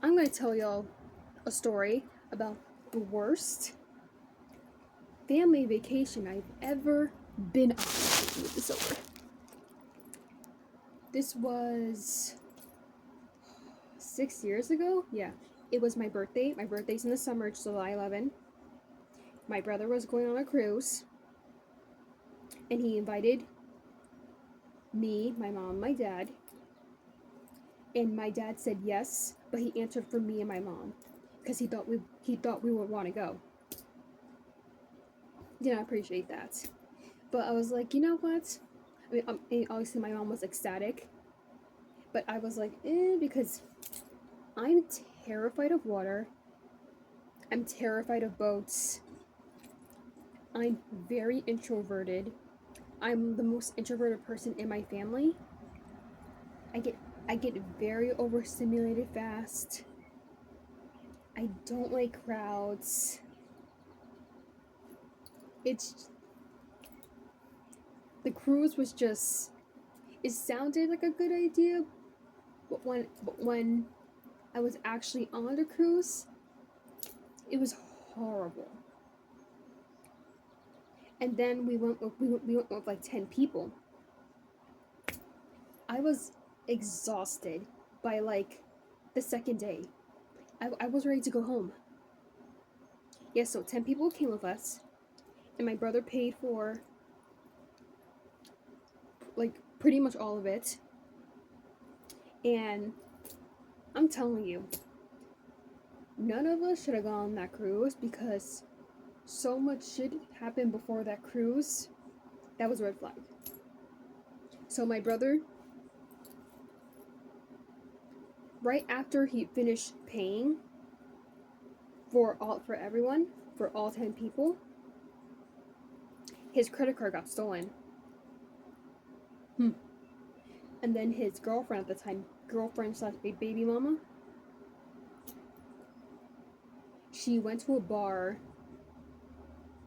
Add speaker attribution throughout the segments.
Speaker 1: I'm going to tell y'all a story about the worst family vacation I've ever been on. Move this over. This was 6 years ago? Yeah. It was my birthday. My birthday's in the summer, July 11. My brother was going on a cruise, and he invited me, my mom, my dad, and my dad said yes, but he answered for me and my mom because he thought we would want to go. Didn't appreciate that, but I was like, you know what? I mean, obviously my mom was ecstatic, but I was like, because I'm terrified of water. I'm terrified of boats. I'm very introverted. I'm the most introverted person in my family. I get very overstimulated fast. I don't like crowds. It's the cruise was just it sounded like a good idea, but when I was actually on the cruise, it was horrible. And then we went with like 10 people. I was exhausted by like the second day. I was ready to go home. Yeah, so 10 people came with us, and my brother paid for like pretty much all of it. And I'm telling you, none of us should have gone on that cruise because so much shit happened before that cruise. That was a red flag. So my brother, right after he finished paying for everyone, for all 10 people, his credit card got stolen. And then his girlfriend at the time, girlfriend slash baby mama, she went to a bar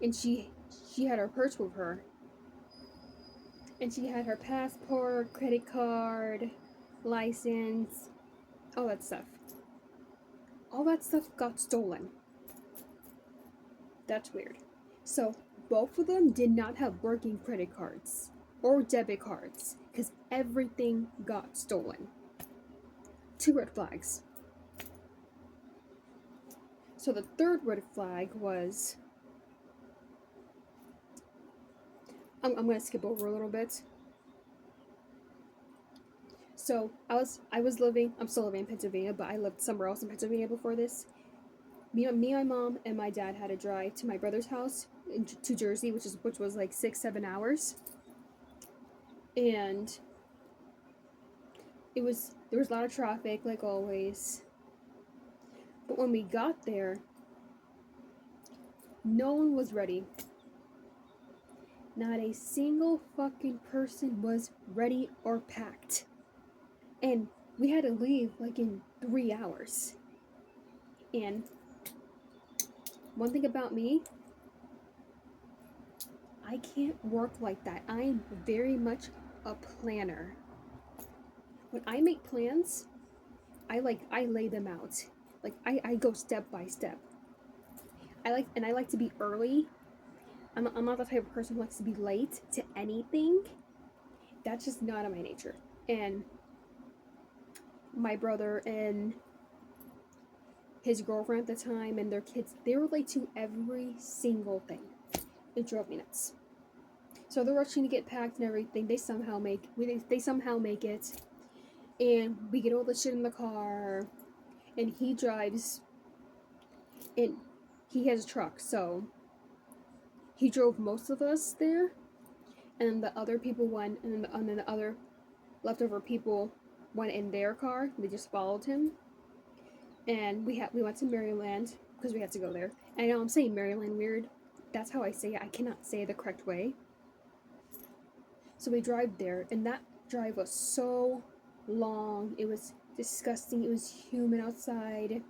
Speaker 1: and she had her purse with her. And she had her passport, credit card, license, all that stuff. All that stuff got stolen. That's weird. So both of them did not have working credit cards or debit cards because everything got stolen. 2 red flags. So the third red flag was I'm gonna skip over a little bit. So I'm still living in Pennsylvania, but I lived somewhere else in Pennsylvania before this. My mom, and my dad had to drive to my brother's house to Jersey, which was like 6-7 hours, and there was a lot of traffic like always. But when we got there, no one was ready. Not a single fucking person was ready or packed. And we had to leave like in 3 hours. And one thing about me, I can't work like that. I am very much a planner. When I make plans, I lay them out. Like I go step by step. I like to be early. I'm not the type of person who likes to be late to anything. That's just not in my nature. And my brother and his girlfriend at the time and their kids, they were late to every single thing. It drove me nuts. So they're rushing to get packed and everything. They somehow make it, and we get all the shit in the car, and he drives. And he has a truck, so he drove most of us there, and then the other people went, and then the other leftover people went in their car. They just followed him, and we went to Maryland because we had to go there. And I know I'm saying Maryland weird. That's how I say it. I cannot say it the correct way. So we drive there, and that drive was so long. It was disgusting. It was humid outside.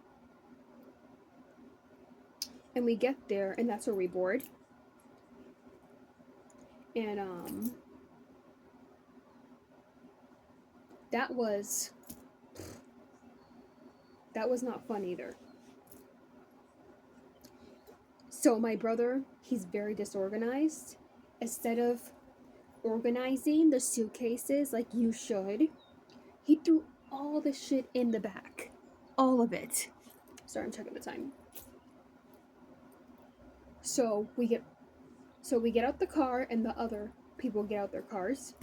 Speaker 1: And we get there, and that's where we board. And that was That was not fun either. So my brother, he's very disorganized. Instead of organizing the suitcases like you should, he threw all the shit in the back. All of it. Sorry, I'm checking the time. So we get out the car, and the other people get out their cars,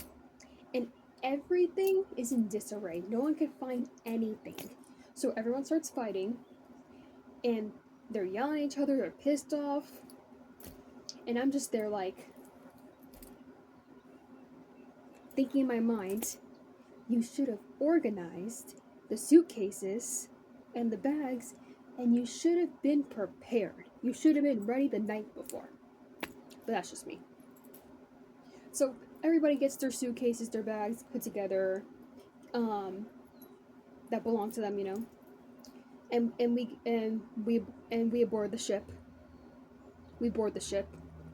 Speaker 1: and everything is in disarray. No one can find anything. So everyone starts fighting, and they're yelling at each other, they're pissed off. And I'm just there like thinking in my mind, you should have organized the suitcases and the bags, and you should have been prepared. You should have been ready the night before. But that's just me. So everybody gets their suitcases, their bags put together, that belong to them, you know. And we aboard the ship. We board the ship.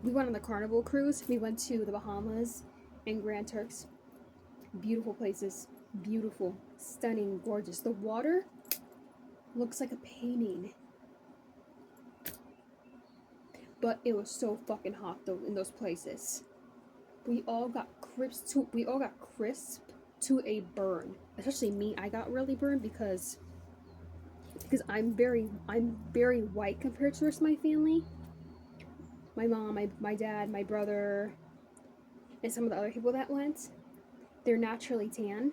Speaker 1: We went on the Carnival cruise. We went to the Bahamas and Grand Turks. Beautiful places. Beautiful, stunning, gorgeous. The water looks like a painting. But it was so fucking hot though in those places. We all got crisp to a burn. Especially me. I got really burned because I'm very white compared to the rest of my family. My mom, my dad, my brother, and some of the other people that went, they're naturally tan.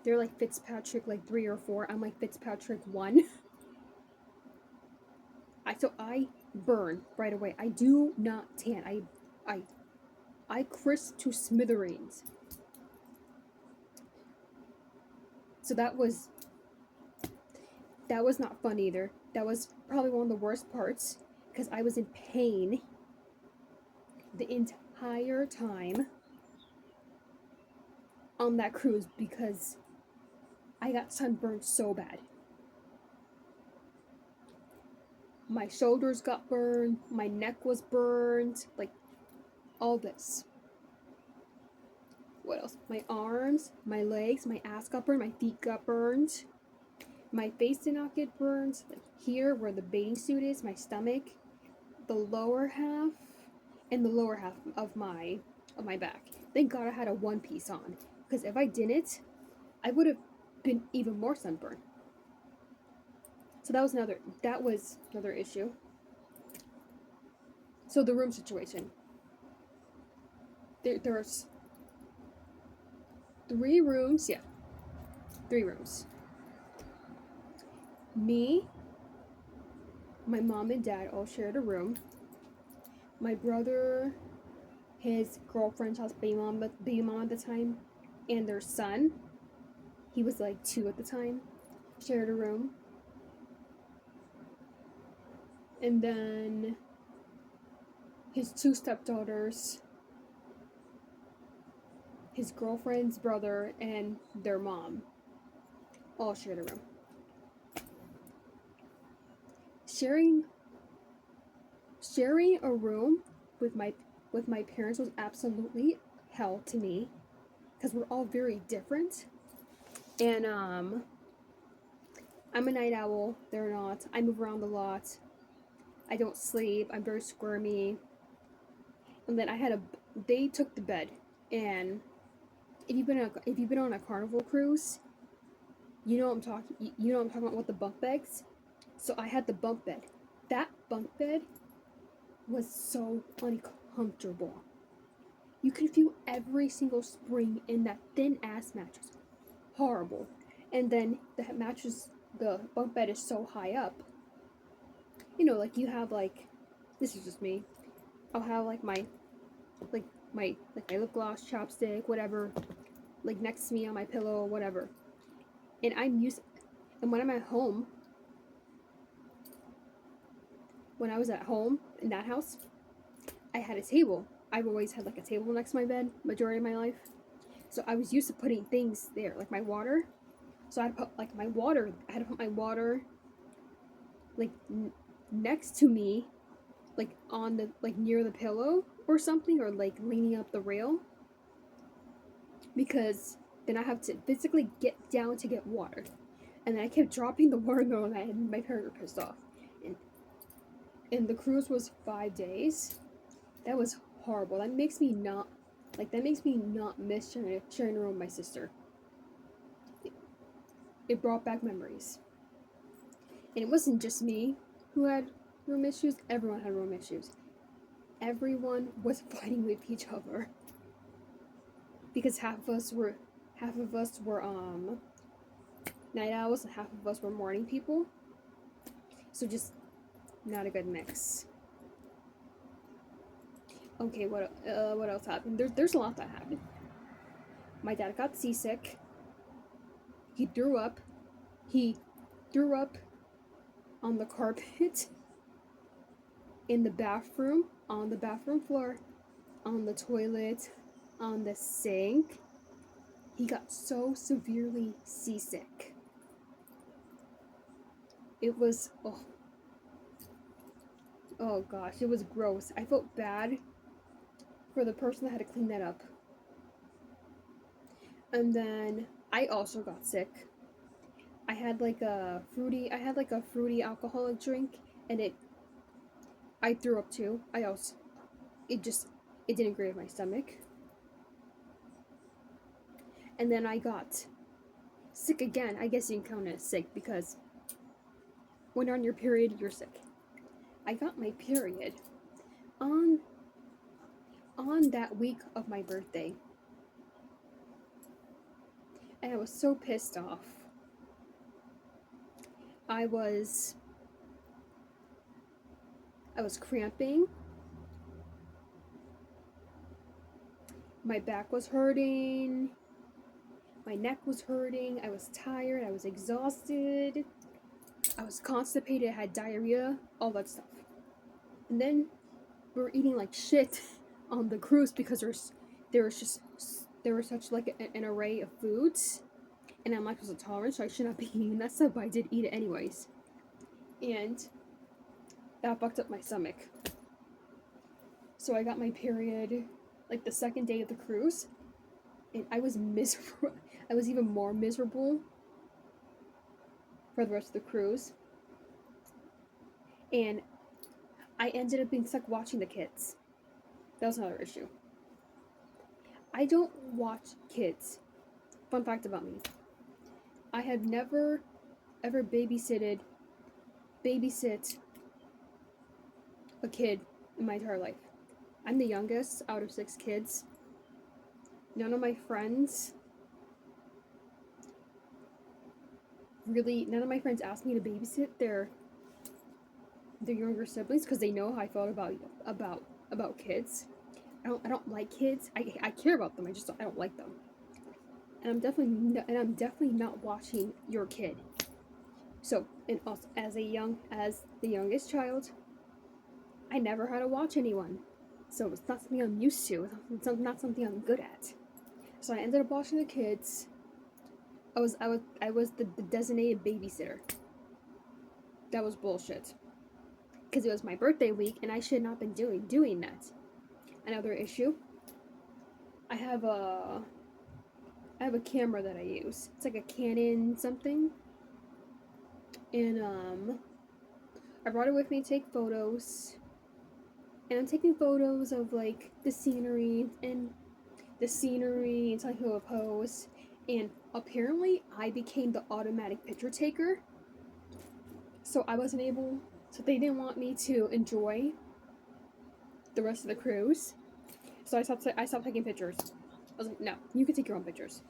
Speaker 1: They're like Fitzpatrick, like 3 or 4. I'm like Fitzpatrick 1. So I burn right away. I do not tan. I crisp to smithereens. So that was not fun either. That was probably one of the worst parts because I was in pain the entire time on that cruise because I got sunburned so bad. My shoulders got burned, my neck was burned, like all this. What else? My arms, my legs, my ass got burned, my feet got burned. My face did not get burned. Like here where the bathing suit is, my stomach, the lower half, and the lower half of my back. Thank God I had a one piece on. Because if I didn't, I would have been even more sunburned. So that was another issue. So the room situation. There's 3 rooms, yeah. 3 rooms. Me, my mom and dad all shared a room. My brother, his girlfriend's house, baby mom at the time, and their son, he was like 2 at the time, shared a room. And then his 2 stepdaughters, his girlfriend's brother, and their mom all shared a room. Sharing a room with my parents was absolutely hell to me because we're all very different. And I'm a night owl, they're not. I move around a lot. I don't sleep. I'm very squirmy. And then they took the bed. And if you've been on a Carnival cruise, you know what I'm talking about with the bunk beds. So I had the bunk bed. That bunk bed was so uncomfortable. You can feel every single spring in that thin ass mattress. Horrible. And then the bunk bed is so high up. You know, like you have like, this is just me. I'll have like my lip gloss, chapstick, whatever, like next to me on my pillow or whatever. And when I'm at home, when I was at home in that house, I had a table. I've always had like a table next to my bed majority of my life. So I was used to putting things there, like my water. So I had to put like my water, like next to me, like on the, like near the pillow or something, or like leaning up the rail. Because then I have to physically get down to get water. And then I kept dropping the watermelon, and my parents were pissed off. And, and the cruise was 5 days. That was horrible. That makes me not miss sharing a room with my sister. It brought back memories. And it wasn't just me who had room issues, everyone had room issues. Everyone was fighting with each other. Because half of us were night owls and half of us were morning people. So just not a good mix. Okay, what else happened? There's a lot that happened. My dad got seasick. He threw up. He threw up on the carpet, in the bathroom, on the bathroom floor, on the toilet, on the sink. He got so severely seasick. It was, oh gosh, it was gross. I felt bad for the person that had to clean that up. And then I also got sick. I had like a fruity alcoholic drink, and I threw up too. It didn't agree with my stomach. And then I got sick again. I guess you can count it as sick because when you're on your period, you're sick. I got my period on that week of my birthday. And I was so pissed off. I was cramping. My back was hurting. My neck was hurting. I was tired. I was exhausted. I was constipated. I had diarrhea. All that stuff. And then we were eating like shit on the cruise because there was such like an array of foods, and I'm lactose intolerant, so I should not be eating that stuff, but I did eat it anyways, and that fucked up my stomach. So I got my period like the second day of the cruise, and I was miserable. I was even more miserable for the rest of the cruise, and I ended up being stuck watching the kids. That was another issue. I don't watch kids. Fun fact about me. I have never ever babysit a kid in my entire life. I'm the youngest out of 6 kids. None of my friends asked me to babysit their younger siblings because they know how I felt about kids. I don't like kids. I care about them. I don't like them. And I'm definitely not watching your kid. So, and also as the youngest child, I never had to watch anyone. So it's not something I'm used to. It's not something I'm good at. So I ended up watching the kids. I was the designated babysitter. That was bullshit. Because it was my birthday week and I should not have been doing that. Another issue. I have a camera that I use. It's like a Canon something. And I brought it with me to take photos. And I'm taking photos of like the scenery and taking a pose. And apparently I became the automatic picture taker. So they didn't want me to enjoy the rest of the cruise. So I stopped taking pictures. I was like, no, you can take your own pictures.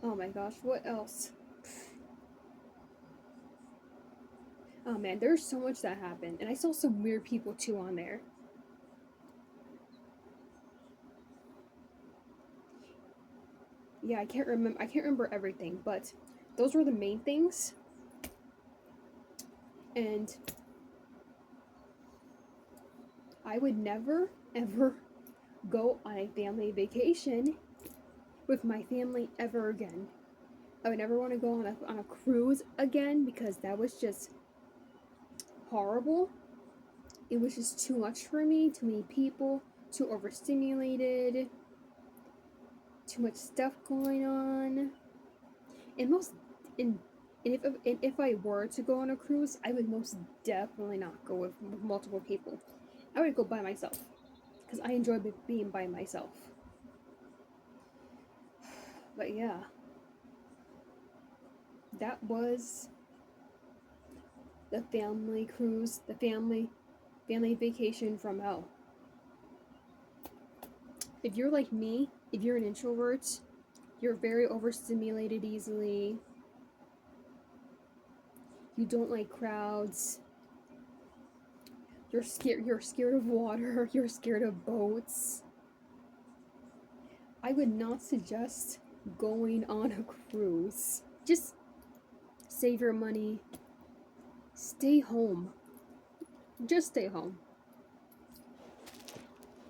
Speaker 1: Oh my gosh, what else? Oh man, there's so much that happened. And I saw some weird people too on there. Yeah, I can't remember everything, but those were the main things. And I would never ever go on a family vacation with my family ever again. I would never want to go on a cruise again because that was just horrible. It was just too much for me, too many people, too overstimulated, too much stuff going on. And most in and if I were to go on a cruise, I would most definitely not go with multiple people. I would go by myself because I enjoy being by myself. But yeah, that was the family cruise, the family vacation from hell. If you're like me, if you're an introvert, you're very overstimulated easily. You don't like crowds. You're scared of water, you're scared of boats. I would not suggest going on a cruise. Just save your money. Stay home. Just stay home.